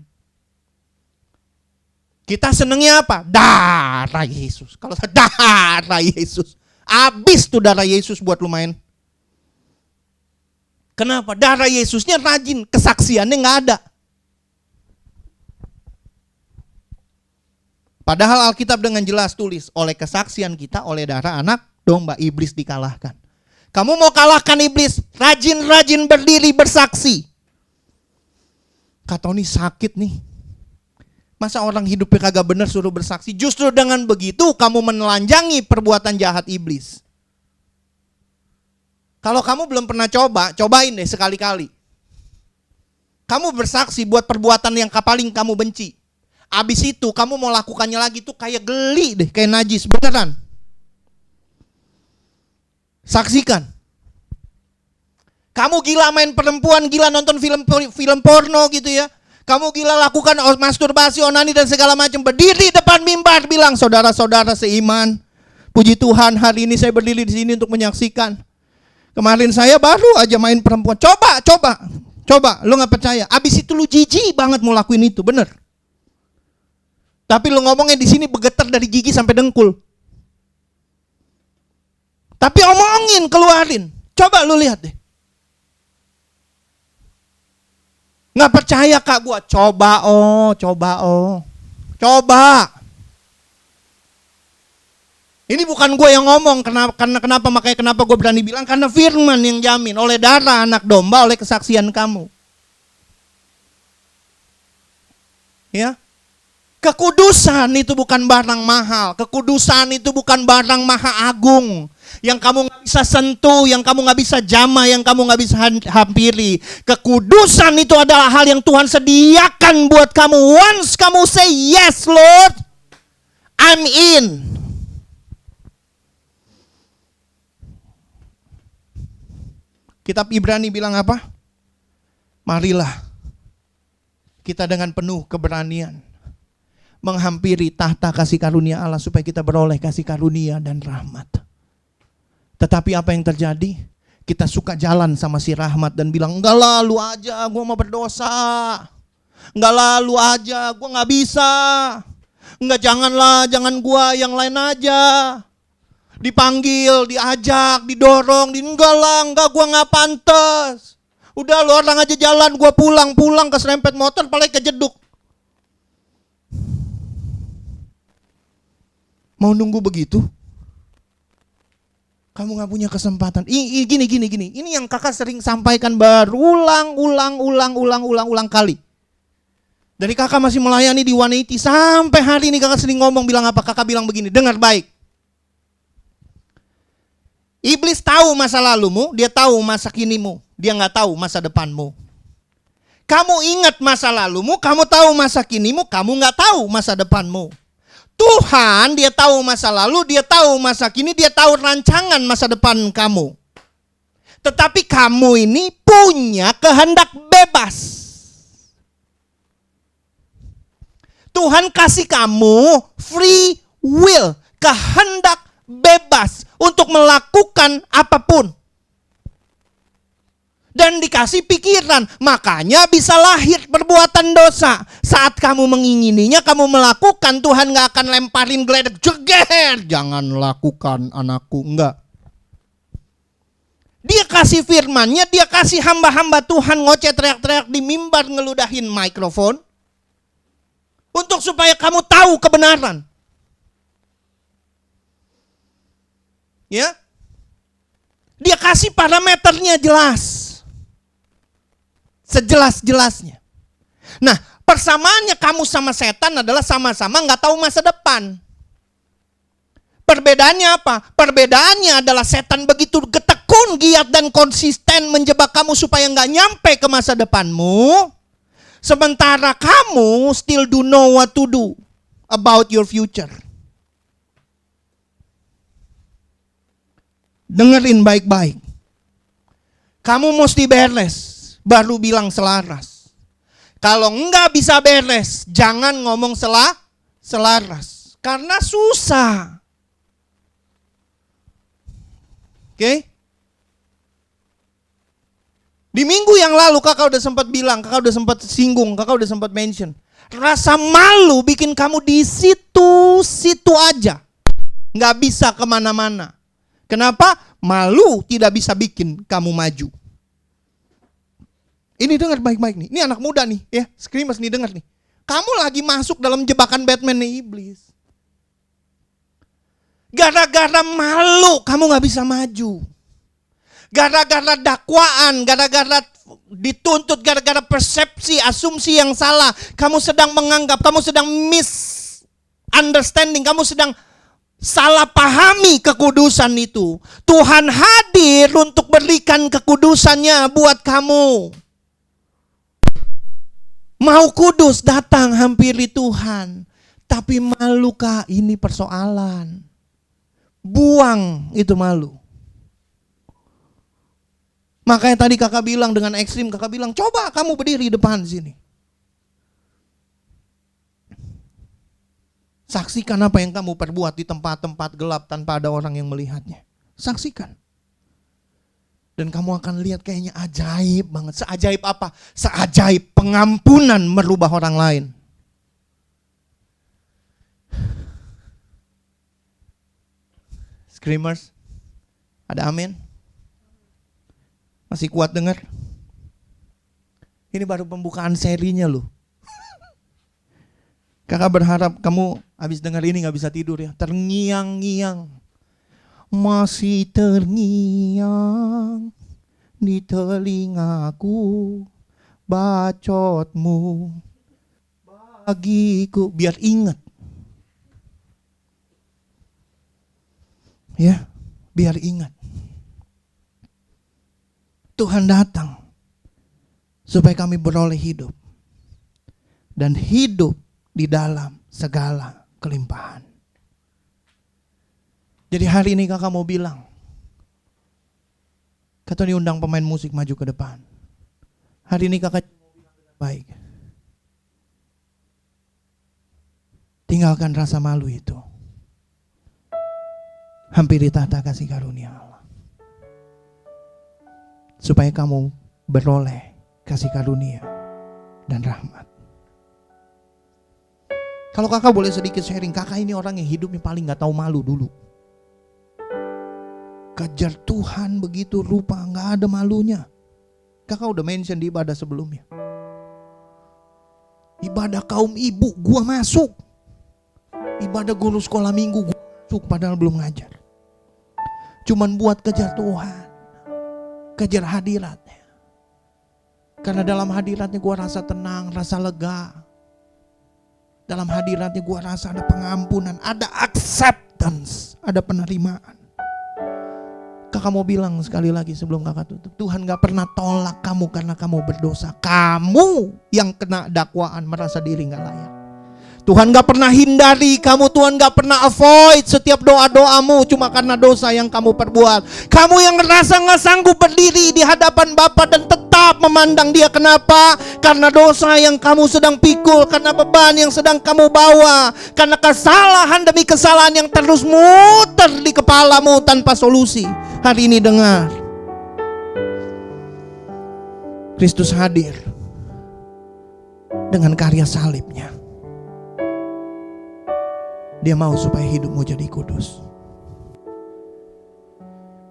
Kita senengnya apa? Darah Yesus. Kalau darah Yesus, habis tuh darah Yesus buat lu main. Kenapa? Darah Yesusnya rajin, kesaksiannya nggak ada. Padahal Alkitab dengan jelas tulis, oleh kesaksian kita, oleh darah anak domba, iblis dikalahkan. Kamu mau kalahkan iblis, rajin-rajin berdiri bersaksi. Kata ini sakit nih. Masa orang hidupnya kagak benar suruh bersaksi? Justru dengan begitu kamu menelanjangi perbuatan jahat iblis. Kalau kamu belum pernah cobain deh sekali-kali. Kamu bersaksi buat perbuatan yang paling kamu benci. Abis itu kamu mau lakukannya lagi tuh kayak geli deh, kayak najis, beneran. Saksikan. Kamu gila main perempuan, gila nonton film porno gitu ya. Kamu gila lakukan masturbasi, onani dan segala macam. Berdiri depan mimbar bilang, saudara-saudara seiman, puji Tuhan hari ini saya berdiri di sini untuk menyaksikan. Kemarin saya baru aja main perempuan. Coba, lu nggak percaya. Abis itu lu jijik banget mau lakuin itu, bener. Tapi lu ngomongnya di sini bergetar dari gigi sampai dengkul. Tapi omongin, keluarin. Coba lu lihat deh. Nggak percaya kak gua? Coba. Ini bukan gua yang ngomong. Kenapa gua berani bilang? Karena firman yang jamin. Oleh darah anak domba, oleh kesaksian kamu. Ya. Kekudusan itu bukan barang mahal. Kekudusan itu bukan barang maha agung yang kamu gak bisa sentuh, yang kamu gak bisa jamah, yang kamu gak bisa hampiri. Kekudusan itu adalah hal yang Tuhan sediakan buat kamu. Once kamu say yes Lord, I'm in. Kitab Ibrani bilang apa? Marilah kita dengan penuh keberanian menghampiri tahta kasih karunia Allah supaya kita beroleh kasih karunia dan rahmat. Tetapi apa yang terjadi? Kita suka jalan sama si rahmat dan bilang, enggak lah lu aja, gue mau berdosa. Enggak lah lu aja, gue gak bisa. Enggak, jangan gue, yang lain aja. Dipanggil, diajak, didorong, enggak gue gak pantas. Udah lu orang aja jalan, gue pulang keserempet motor, paling kejeduk. Mau nunggu begitu? Kamu gak punya kesempatan. Gini. Ini yang kakak sering sampaikan berulang kali. Dari kakak masih melayani di 180 sampai hari ini kakak sering ngomong bilang apa? Kakak bilang begini, dengar baik. Iblis tahu masa lalumu, dia tahu masa kinimu. Dia gak tahu masa depanmu. Kamu ingat masa lalumu, kamu tahu masa kinimu, kamu gak tahu masa depanmu. Tuhan dia tahu masa lalu, dia tahu masa kini, dia tahu rancangan masa depan kamu. Tetapi kamu ini punya kehendak bebas. Tuhan kasih kamu free will, kehendak bebas untuk melakukan apapun. Dan dikasih pikiran, makanya bisa lahir perbuatan dosa. Saat kamu mengingininya, kamu melakukan, Tuhan gak akan lemparin geledek, jeger, jangan lakukan anakku, enggak. Dia kasih firmannya, dia kasih hamba-hamba Tuhan ngoceh teriak-teriak di mimbar ngeludahin mikrofon. Untuk supaya kamu tahu kebenaran. Ya. Dia kasih parameternya jelas. Sejelas-jelasnya. Nah, persamaannya kamu sama setan adalah sama-sama gak tahu masa depan. Perbedaannya apa? Perbedaannya adalah setan begitu getekun, giat dan konsisten menjebak kamu supaya gak nyampe ke masa depanmu. Sementara kamu still do know what to do about your future. Dengerin baik-baik. Kamu mesti beres, baru bilang selaras. Kalau enggak bisa beres, jangan ngomong selaras. Karena susah. Oke? Di minggu yang lalu kakak udah sempat bilang, kakak udah sempat singgung, kakak udah sempat mention. Rasa malu bikin kamu di situ aja. Nggak bisa kemana-mana. Kenapa? Malu tidak bisa bikin kamu maju. Ini dengar baik-baik nih. Ini anak muda nih ya. Screamers nih dengar nih. Kamu lagi masuk dalam jebakan Batman nih iblis. Gara-gara malu kamu gak bisa maju. Gara-gara dakwaan, gara-gara dituntut, gara-gara persepsi, asumsi yang salah. Kamu sedang menganggap, kamu sedang misunderstanding, kamu sedang salah pahami kekudusan itu. Tuhan hadir untuk berikan kekudusannya buat kamu. Mau kudus datang hampiri Tuhan. Tapi malukah ini persoalan. Buang itu malu. Makanya tadi kakak bilang dengan ekstrim, kakak bilang coba kamu berdiri depan sini. Saksikan apa yang kamu perbuat di tempat-tempat gelap tanpa ada orang yang melihatnya. Saksikan. Dan kamu akan lihat kayaknya ajaib banget. Seajaib apa? Seajaib pengampunan merubah orang lain. Screamers, ada amin? Masih kuat dengar? Ini baru pembukaan serinya loh. Kakak berharap kamu habis dengar ini gak bisa tidur ya. Terngiang-ngiang. Masih terngiang di telingaku bacotmu bagiku. Biar ingat. Ya, biar ingat. Tuhan datang supaya kami beroleh hidup. Dan hidup di dalam segala kelimpahan. Jadi hari ini kakak mau bilang, kata diundang pemain musik maju ke depan. Hari ini kakak baik. Tinggalkan rasa malu itu. Hampiri tahta kasih karunia Allah. Supaya kamu beroleh kasih karunia dan rahmat. Kalau kakak boleh sedikit sharing, kakak ini orang yang hidupnya paling gak tahu malu dulu. Kejar Tuhan begitu rupa, gak ada malunya. Kakak udah mention di ibadah sebelumnya. Ibadah kaum ibu, gua masuk. Ibadah guru sekolah minggu, gua masuk padahal belum ngajar. Cuman buat kejar Tuhan. Kejar hadiratnya. Karena dalam hadiratnya gua rasa tenang, rasa lega. Dalam hadiratnya gua rasa ada pengampunan, ada acceptance, ada penerimaan. Kakak mau bilang sekali lagi sebelum kakak tutup, Tuhan gak pernah tolak kamu karena kamu berdosa. Kamu yang kena dakwaan merasa diri gak layak. Tuhan gak pernah hindari kamu, Tuhan gak pernah avoid setiap doa-doamu cuma karena dosa yang kamu perbuat. Kamu yang ngerasa gak sanggup berdiri di hadapan Bapa dan tetap memandang Dia. Kenapa? Karena dosa yang kamu sedang pikul, karena beban yang sedang kamu bawa, karena kesalahan demi kesalahan yang terus muter di kepalamu tanpa solusi. Hari ini dengar, Kristus hadir dengan karya salibnya. Dia mau supaya hidupmu jadi kudus.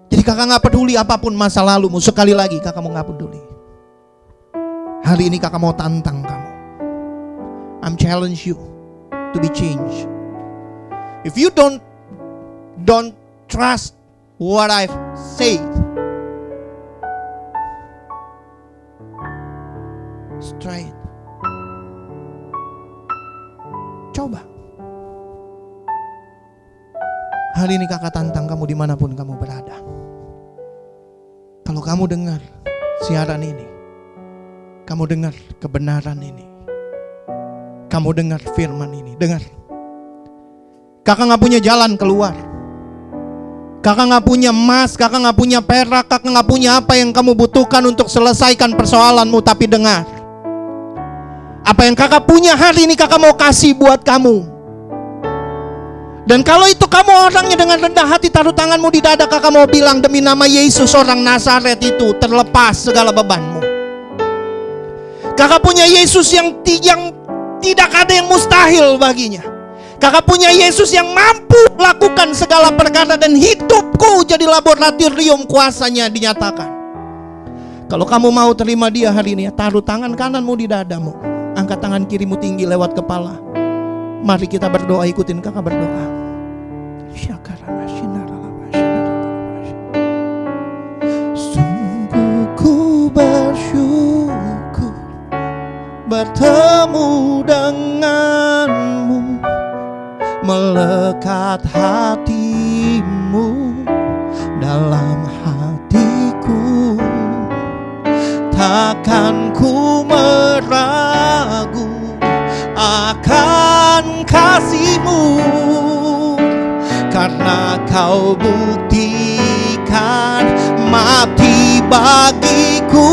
Jadi kakak gak peduli apapun masa lalumu. Sekali lagi kakak mau gak peduli. Hari ini kakak mau tantang kamu. I'm challenge you to be changed. If you don't trust what I've said, try it. Coba. Hari ini kakak tantang kamu dimanapun kamu berada. Kalau kamu dengar siaran ini, kamu dengar kebenaran ini, kamu dengar firman ini, dengar. Kakak gak punya jalan keluar. Kakak gak punya emas, kakak gak punya perak, kakak gak punya apa yang kamu butuhkan untuk selesaikan persoalanmu. Tapi dengar, apa yang kakak punya hari ini kakak mau kasih buat kamu. Dan kalau itu kamu orangnya dengan rendah hati, taruh tanganmu di dada, kakak mau bilang demi nama Yesus orang Nazaret itu, terlepas segala bebanmu. Kakak punya Yesus yang tidak ada yang mustahil baginya. Kakak punya Yesus yang mampu lakukan segala perkara, dan hidupku jadi laboratorium kuasanya dinyatakan. Kalau kamu mau terima Dia hari ini, taruh tangan kananmu di dadamu, angkat tangan kirimu tinggi lewat kepala. Mari kita berdoa, ikutin kakak berdoa. Sungguh ku bersyukur bertemu denganmu, melekat hatimu dalam hatiku. Takkan ku meragu akan kasih-Mu, karena Kau buktikan mati bagiku.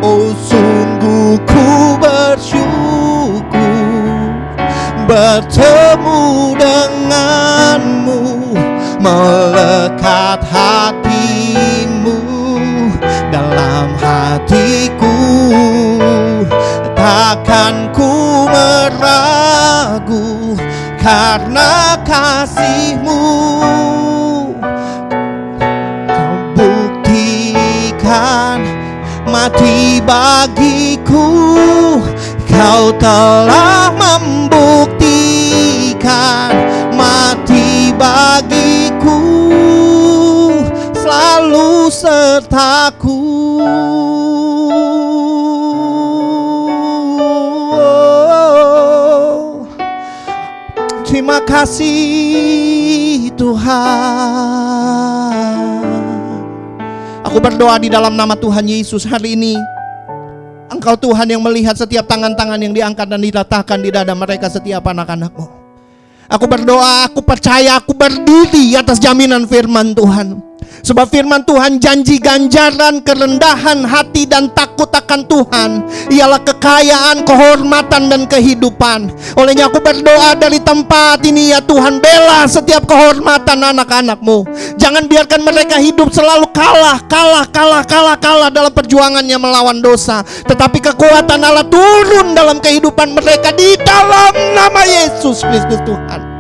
Oh sungguh ku bersyukur bertemu denganmu, melekat hatimu dalam hatiku. Takkan ku meragu karena kasih-Mu. Kau buktikan mati bagiku. Kau telah membuktikan mati bagiku, selalu sertaku. Terima kasih Tuhan. Aku berdoa di dalam nama Tuhan Yesus hari ini. Engkau Tuhan yang melihat setiap tangan-tangan yang diangkat dan diletakkan di dada mereka setiap anak-anak-Mu. Aku berdoa, aku percaya, aku berdiri atas jaminan firman Tuhan. Sebab firman Tuhan janji ganjaran kerendahan hati dan takut akan Tuhan ialah kekayaan, kehormatan dan kehidupan. Olehnya aku berdoa dari tempat ini, ya Tuhan, bela setiap kehormatan anak-anak-Mu. Jangan biarkan mereka hidup selalu kalah dalam perjuangannya melawan dosa. Tetapi kekuatan Allah turun dalam kehidupan mereka di dalam nama Yesus Kristus Tuhan.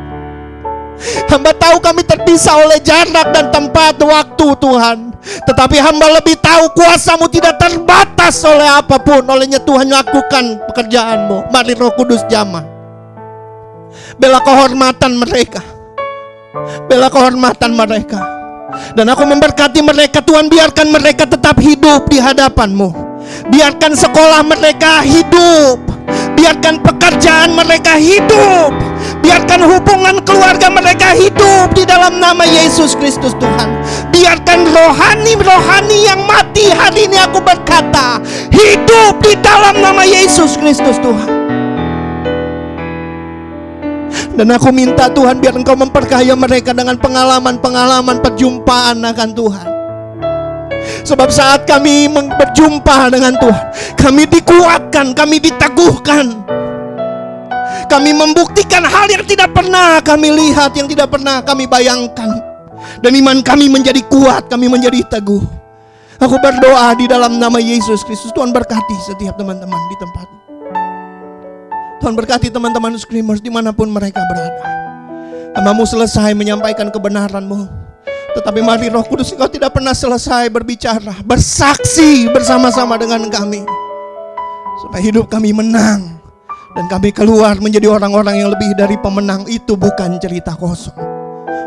Hamba tahu kami terpisah oleh jarak dan tempat waktu Tuhan, tetapi hamba lebih tahu kuasa-Mu tidak terbatas oleh apapun. Olehnya Tuhan, lakukan pekerjaan-Mu. Mari Roh Kudus jamah, bela kehormatan mereka, bela kehormatan mereka. Dan aku memberkati mereka Tuhan, biarkan mereka tetap hidup di hadapan-Mu. Biarkan sekolah mereka hidup, biarkan pekerjaan mereka hidup, biarkan hubungan keluarga mereka hidup di dalam nama Yesus Kristus Tuhan. Biarkan rohani yang mati hari ini, aku berkata, hidup di dalam nama Yesus Kristus Tuhan. Dan aku minta Tuhan biar Engkau memperkaya mereka dengan pengalaman-pengalaman perjumpaan akan Tuhan. Sebab saat kami berjumpa dengan Tuhan, kami dikuatkan, kami diteguhkan. Kami membuktikan hal yang tidak pernah kami lihat, yang tidak pernah kami bayangkan. Dan iman kami menjadi kuat, kami menjadi teguh. Aku berdoa di dalam nama Yesus Kristus, Tuhan berkati setiap teman-teman di tempat ini. Tuhan berkati teman-teman Screamers dimanapun mereka berada. Hamba-Mu selesai menyampaikan kebenaran-Mu, tetapi mari Roh Kudus, Engkau tidak pernah selesai berbicara, bersaksi bersama-sama dengan kami, supaya hidup kami menang, dan kami keluar menjadi orang-orang yang lebih dari pemenang. Itu bukan cerita kosong.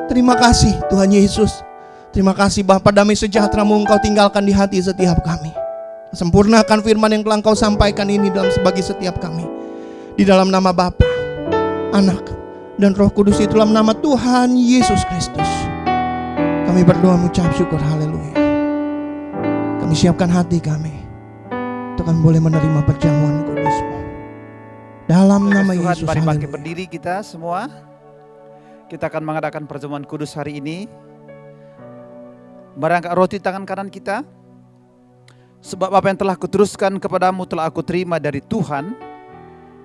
Terima kasih Tuhan Yesus. Terima kasih Bapa, damai sejahtera-Mu Engkau tinggalkan di hati setiap kami. Sempurnakan firman yang telah Engkau sampaikan ini dalam bagi setiap kami. Di dalam nama Bapa, Anak, dan Roh Kudus, itu dalam nama Tuhan Yesus Kristus kami berdoa mengucap syukur. Haleluya. Kami siapkan hati kami untuk kami boleh menerima perjamuan kudus-Mu. Dalam nama Tuhan, Yesus. mari bangkit Haleluya. berdiri kita semua. Kita akan mengadakan perjamuan kudus hari ini. Mari angkat roti tangan kanan kita. Sebab apa yang telah kuteruskan kepadamu telah aku terima dari Tuhan,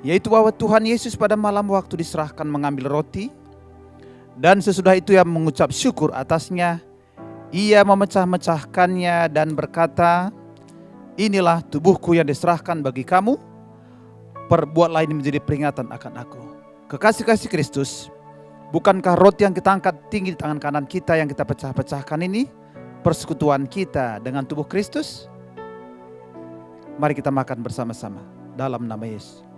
yaitu bahwa Tuhan Yesus pada malam waktu diserahkan mengambil roti, dan sesudah itu ia mengucap syukur atasnya. Ia memecah-mecahkannya dan berkata, inilah tubuhku yang diserahkan bagi kamu, perbuatlah ini menjadi peringatan akan aku. Kekasih-kasih Kristus, bukankah roti yang kita angkat tinggi di tangan kanan kita yang kita pecah-pecahkan ini persekutuan kita dengan tubuh Kristus? Mari kita makan bersama-sama dalam nama Yesus.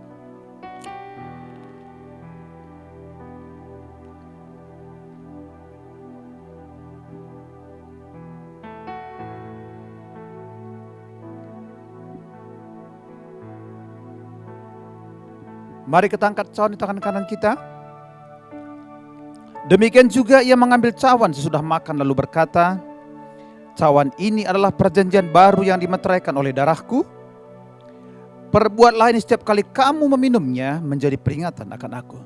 Mari kita angkat cawan di tangan kanan kita. Demikian juga ia mengambil cawan sesudah makan lalu berkata, cawan ini adalah perjanjian baru yang dimeteraikan oleh darahku. Perbuatlah ini setiap kali kamu meminumnya menjadi peringatan akan aku.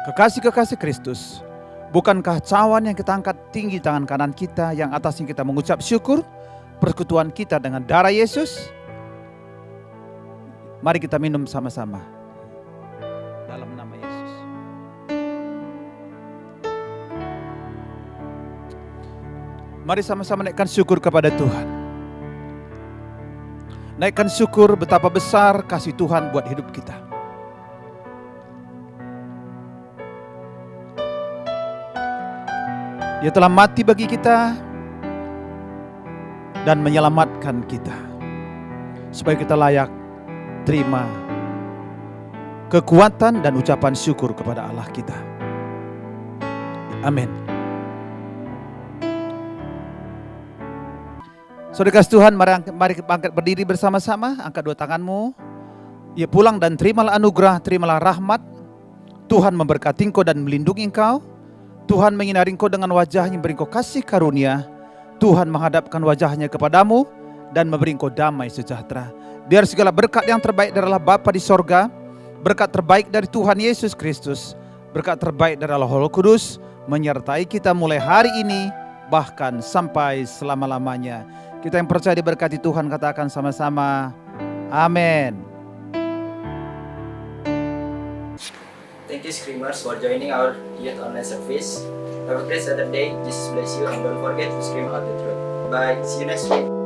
Kekasih-kekasih Kristus, bukankah cawan yang kita angkat tinggi tangan kanan kita yang atasnya kita mengucap syukur persekutuan kita dengan darah Yesus? Mari kita minum sama-sama dalam nama Yesus. Mari sama-sama naikkan syukur kepada Tuhan. Naikkan syukur betapa besar kasih Tuhan buat hidup kita. Dia telah mati bagi kita dan menyelamatkan kita, supaya kita layak terima kekuatan dan ucapan syukur kepada Allah kita. Amin. Saudara kasih Tuhan, mari bangkit berdiri bersama-sama. Angkat dua tanganmu. Ya, pulang dan terimalah anugerah, terimalah rahmat. Tuhan memberkati engkau dan melindungi engkau. Tuhan menyinari engkau dengan wajahnya, memberi engkau kasih karunia. Tuhan menghadapkan wajahnya kepadamu dan memberi engkau damai sejahtera. Biar segala berkat yang terbaik dari Allah Bapa di sorga, berkat terbaik dari Tuhan Yesus Kristus, berkat terbaik dari Allah Kudus menyertai kita mulai hari ini bahkan sampai selama-lamanya. Kita yang percaya diberkati Tuhan katakan sama-sama, amin. Thank you Screamers for joining our youth online service. Have a great Saturday. Jesus bless you and don't forget to scream out the truth. Bye. See you next week.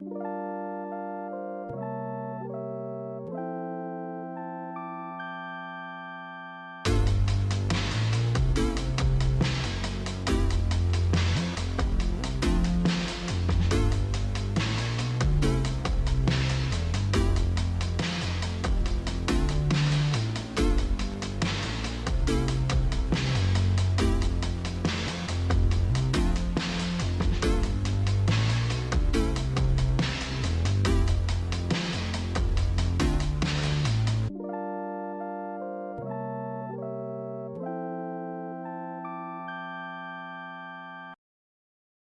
Tuhan.